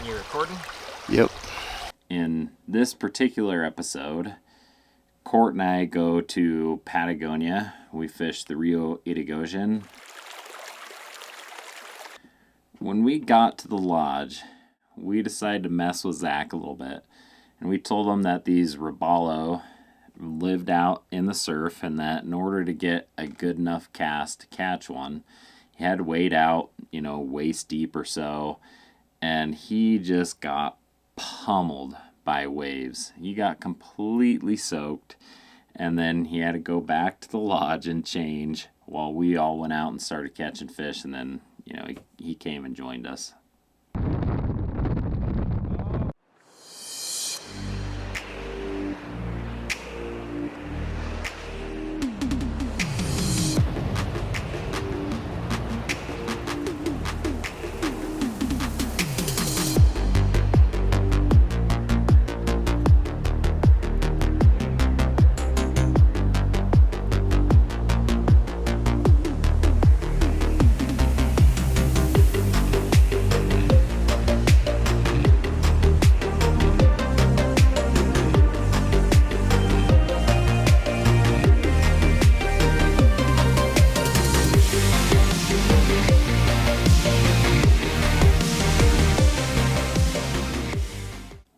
You recording? Yep. In this particular episode, Cort and I go to Patagonia. We fish the Rio Itigoyen. When we got to the lodge, we decided to mess with Zach a little bit. And we told him that these robalo lived out in the surf and that in order to get a good enough cast to catch one, he had to wade out, waist deep or so. And he just got pummeled by waves. He got completely soaked, and then he had to go back to the lodge and change while we all went out and started catching fish, and then, he came and joined us.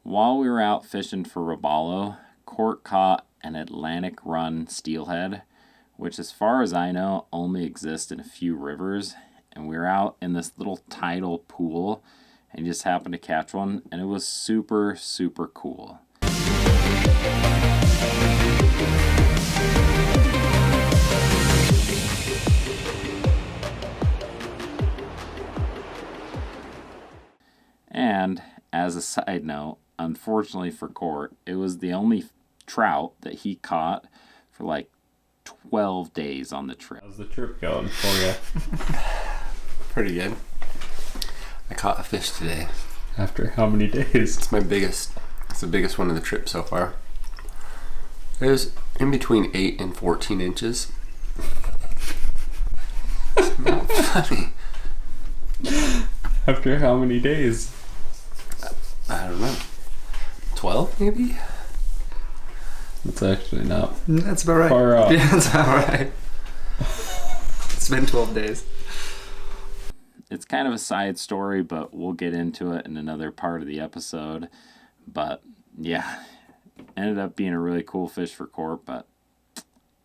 While we were out fishing for robalo, Cort caught an Atlantic Run steelhead, which as far as I know only exists in a few rivers, and we were out in this little tidal pool and just happened to catch one, and it was super, super cool. And as a side note, unfortunately for Cort, it was the only trout that he caught for like 12 days on the trip. How's the trip going for you? Pretty good. I caught a fish today. After how many days? It's the biggest one of the trip so far. It was in between 8 and 14 inches. It's not funny. After how many days? I don't know. 12 maybe? It's actually not That's about right. far off. Yeah, that's about right. It's been 12 days. It's kind of a side story, but we'll get into it in another part of the episode. But yeah, ended up being a really cool fish for Cort, but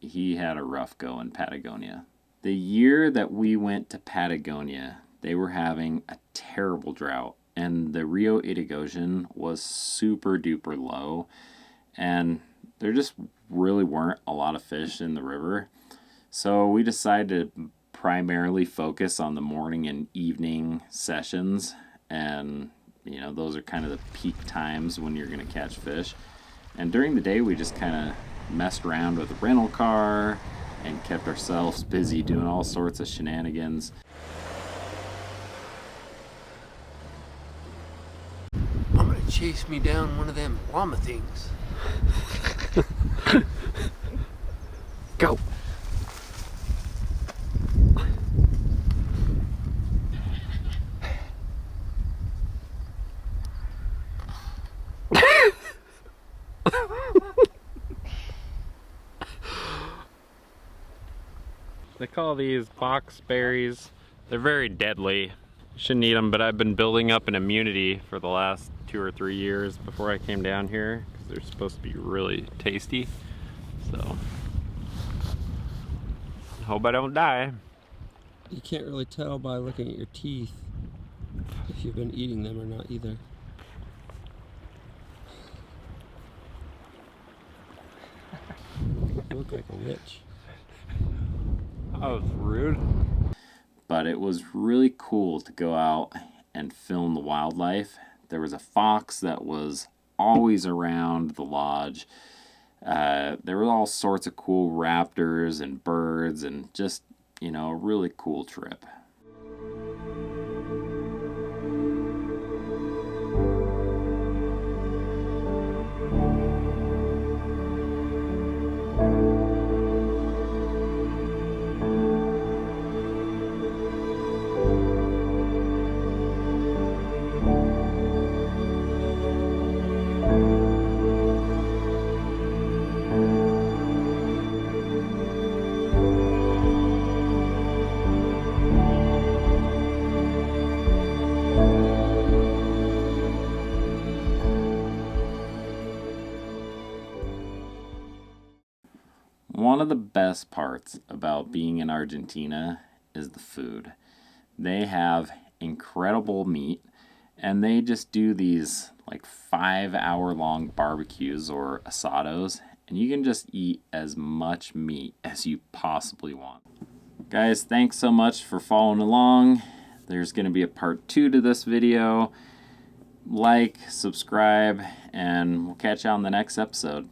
he had a rough go in Patagonia. The year that we went to Patagonia, they were having a terrible drought, and the Rio Itigoyen was super duper low, and there just really weren't a lot of fish in the river. So we decided to primarily focus on the morning and evening sessions, and those are kind of the peak times when you're going to catch fish. And during the day we just kind of messed around with a rental car and kept ourselves busy doing all sorts of shenanigans. I'm gonna chase me down one of them llama things. Go. They call these boxberries. They're very deadly. Shouldn't eat them, but I've been building up an immunity for the last 2 or 3 years before I came down here because they're supposed to be really tasty. So, hope I don't die. You can't really tell by looking at your teeth if you've been eating them or not either. You look like a witch. That was rude. But it was really cool to go out and film the wildlife. There was a fox that was always around the lodge. There were all sorts of cool raptors and birds and just, a really cool trip. one of the best parts about being in Argentina is the food. They have incredible meat, and they just do these like 5-hour-long barbecues or asados, and you can just eat as much meat as you possibly want. Guys, thanks so much for following along. There's going to be a part 2 to this video. Like, subscribe, and we'll catch you on the next episode.